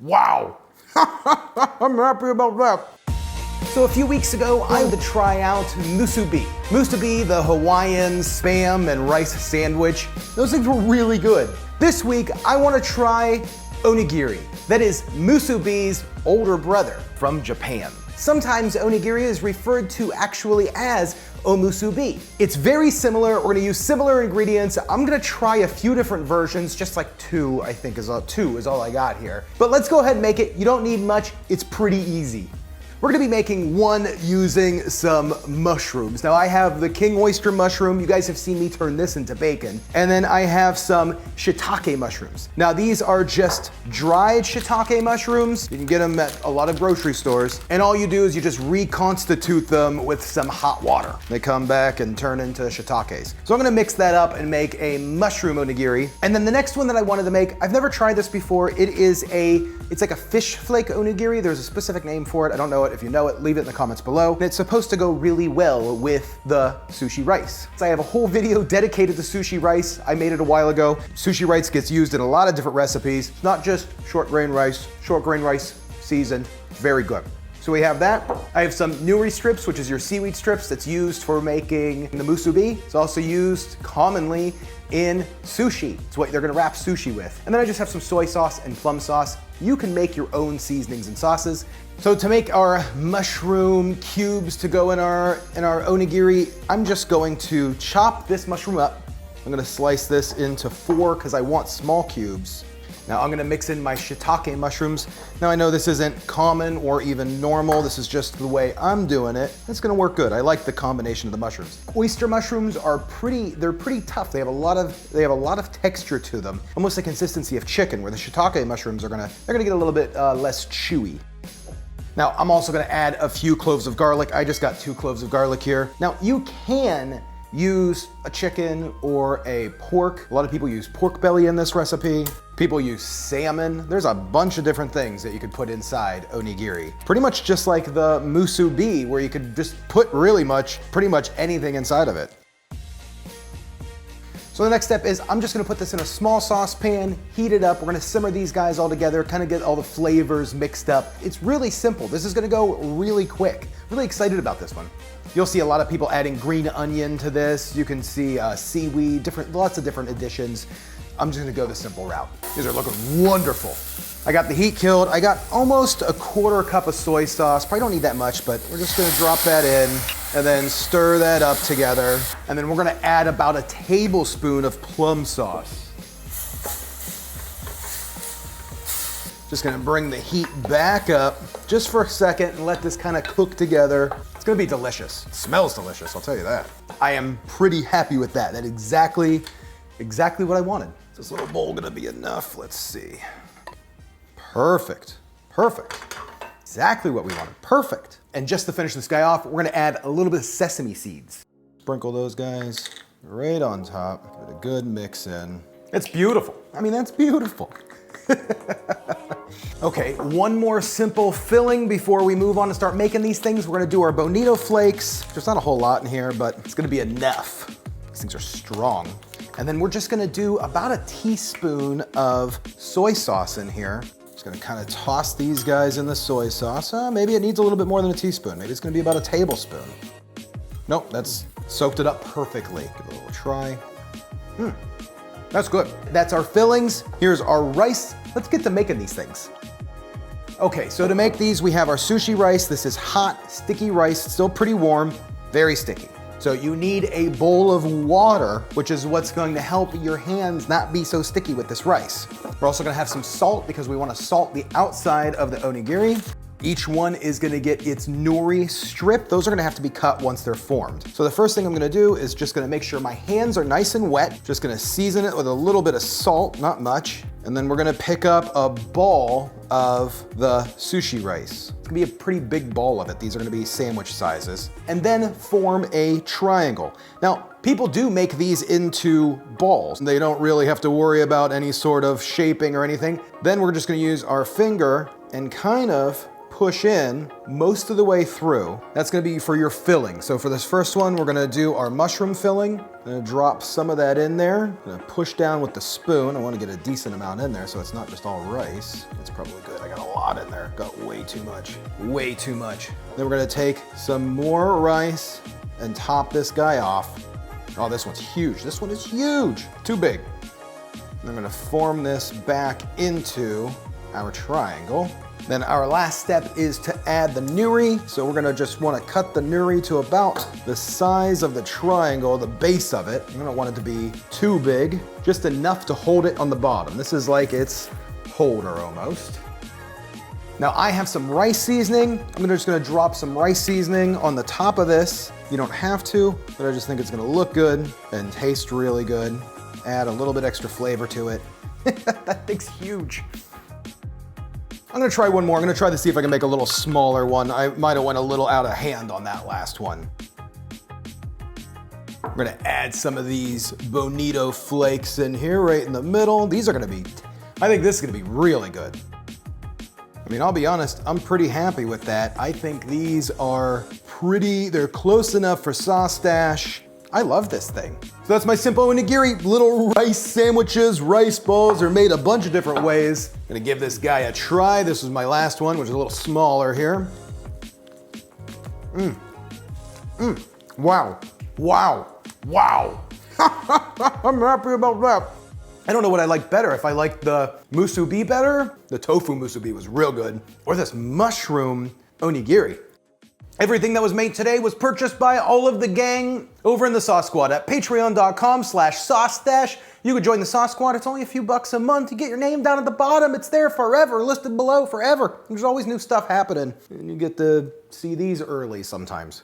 Wow. I'm happy about that. So a few weeks ago, I had to try out Musubi. Musubi, the Hawaiian spam and rice sandwich. Those things were really good. This week, I want to try onigiri. That is Musubi's older brother from Japan. Sometimes onigiri is referred to actually as O-Musubi. It's very similar. We're gonna use similar ingredients. I'm gonna try a few different versions, just like two, I think two is all I got here. But let's go ahead and make it. You don't need much. It's pretty easy. We're gonna be making one using some mushrooms. Now I have the king oyster mushroom. You guys have seen me turn this into bacon. And then I have some shiitake mushrooms. Now these are just dried shiitake mushrooms. You can get them at a lot of grocery stores. And all you do is you just reconstitute them with some hot water. They come back and turn into shiitakes. So I'm gonna mix that up and make a mushroom onigiri. And then the next one that I wanted to make, I've never tried this before. It's like a fish flake onigiri. There's a specific name for it. I don't know it. If you know it, leave it in the comments below. And it's supposed to go really well with the sushi rice. So I have a whole video dedicated to sushi rice. I made it a while ago. Sushi rice gets used in a lot of different recipes, not just short grain rice seasoned, very good. So we have that. I have some nori strips, which is your seaweed strips that's used for making the musubi. It's also used commonly in sushi. It's what they're gonna wrap sushi with. And then I just have some soy sauce and plum sauce. You can make your own seasonings and sauces. So to make our mushroom cubes to go in our onigiri, I'm just going to chop this mushroom up. I'm gonna slice this into 4 because I want small cubes. Now I'm gonna mix in my shiitake mushrooms. Now I know this isn't common or even normal. This is just the way I'm doing it. It's gonna work good. I like the combination of the mushrooms. Oyster mushrooms are pretty tough. They have a lot of texture to them. Almost the consistency of chicken, where the shiitake mushrooms they're gonna get a little bit less chewy. Now I'm also gonna add a few cloves of garlic. I just got 2 cloves of garlic here. Now you can use a chicken or a pork. A lot of people use pork belly in this recipe. People use salmon. There's a bunch of different things that you could put inside onigiri. Pretty much just like the musubi, where you could just put pretty much anything inside of it. So the next step is I'm just gonna put this in a small saucepan, heat it up. We're gonna simmer these guys all together, kind of get all the flavors mixed up. It's really simple. This is gonna go really quick. Really excited about this one. You'll see a lot of people adding green onion to this. You can see seaweed, lots of different additions. I'm just gonna go the simple route. These are looking wonderful. I got the heat killed. I got almost a 1/4 cup of soy sauce. Probably don't need that much, but we're just gonna drop that in and then stir that up together. And then we're gonna add about a tablespoon of plum sauce. Just gonna bring the heat back up just for a second and let this kind of cook together. It's gonna be delicious. It smells delicious, I'll tell you that. I am pretty happy with that. That's exactly what I wanted. Is this little bowl gonna be enough? Let's see. Perfect. Exactly what we wanted, perfect. And just to finish this guy off, we're gonna add a little bit of sesame seeds. Sprinkle those guys right on top. Give it a good mix in. It's beautiful. I mean, that's beautiful. Okay, one more simple filling before we move on and start making these things. We're gonna do our bonito flakes. There's not a whole lot in here, but it's gonna be enough. These things are strong. And then we're just gonna do about a teaspoon of soy sauce in here. Just gonna kind of toss these guys in the soy sauce. Maybe it needs a little bit more than a teaspoon. Maybe it's gonna be about a tablespoon. Nope, that's soaked it up perfectly. Give it a little try. That's good. That's our fillings. Here's our rice. Let's get to making these things. Okay, so to make these, we have our sushi rice. This is hot, sticky rice, still pretty warm, very sticky. So you need a bowl of water, which is what's going to help your hands not be so sticky with this rice. We're also gonna have some salt because we wanna salt the outside of the onigiri. Each one is gonna get its nori strip. Those are gonna have to be cut once they're formed. So the first thing I'm gonna do is just gonna make sure my hands are nice and wet. Just gonna season it with a little bit of salt, not much. And then we're gonna pick up a ball of the sushi rice. It's gonna be a pretty big ball of it. These are gonna be sandwich sizes. And then form a triangle. Now, people do make these into balls. They don't really have to worry about any sort of shaping or anything. Then we're just gonna use our finger and kind of push in most of the way through. That's gonna be for your filling. So for this first one, we're gonna do our mushroom filling. I'm gonna drop some of that in there. I'm gonna push down with the spoon. I wanna get a decent amount in there so it's not just all rice. That's probably good. I got a lot in there. Got way too much. Way too much. Then we're gonna take some more rice and top this guy off. Oh, this one's huge. This one is huge. Too big. And I'm gonna form this back into our triangle. Then our last step is to add the nuri. So we're gonna just wanna cut the nuri to about the size of the triangle, the base of it. You don't want it to be too big, just enough to hold it on the bottom. This is like its holder almost. Now I have some rice seasoning. I'm just gonna drop some rice seasoning on the top of this. You don't have to, but I just think it's gonna look good and taste really good. Add a little bit extra flavor to it. That thing's huge. I'm gonna try one more. I'm gonna try to see if I can make a little smaller one. I might have went a little out of hand on that last one. We're gonna add some of these bonito flakes in here right in the middle. These are gonna be, I think this is gonna be really good. I mean, I'll be honest, I'm pretty happy with that. I think these are they're close enough for SauceStache. I love this thing. So that's my simple onigiri. Little rice sandwiches, rice balls. They're made a bunch of different ways. I'm gonna give this guy a try. This was my last one, which is a little smaller here. Wow, wow, wow. I'm happy about that. I don't know what I like better. If I liked the musubi better, the tofu musubi was real good, or this mushroom onigiri. Everything that was made today was purchased by all of the gang over in the Sauce Squad at patreon.com/SauceStache. You could join the Sauce Squad. It's only a few bucks a month. You get your name down at the bottom. It's there forever, listed below forever. There's always new stuff happening. And you get to see these early sometimes.